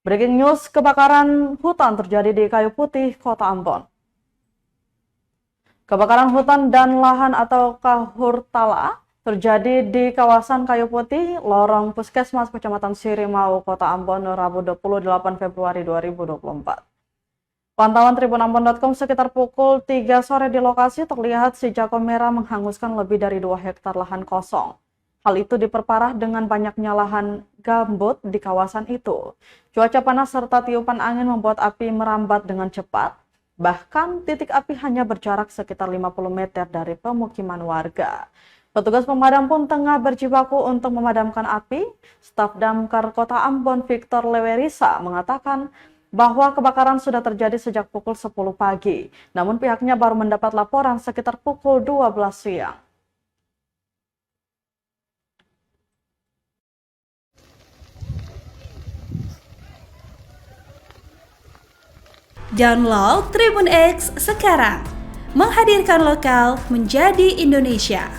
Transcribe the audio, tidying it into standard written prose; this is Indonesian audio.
Breaking news, kebakaran hutan terjadi di Kayu Putih, Kota Ambon. Kebakaran hutan dan lahan atau kahurtala terjadi di kawasan Kayu Putih, lorong Puskesmas Kecamatan Sirimau, Kota Ambon, Rabu 28 Februari 2024. Pantauan tribunambon.com sekitar pukul 3 sore di lokasi terlihat si jago merah menghanguskan lebih dari 2 hektar lahan kosong. Hal itu diperparah dengan banyaknya lahan gambut di kawasan itu. Cuaca panas serta tiupan angin membuat api merambat dengan cepat. Bahkan titik api hanya berjarak sekitar 50 meter dari pemukiman warga. Petugas pemadam pun tengah berjibaku untuk memadamkan api. Staf Damkar Kota Ambon Victor Lewerisa mengatakan bahwa kebakaran sudah terjadi sejak pukul 10 pagi. Namun pihaknya baru mendapat laporan sekitar pukul 12 siang. Download Tribun X sekarang, menghadirkan lokal menjadi Indonesia.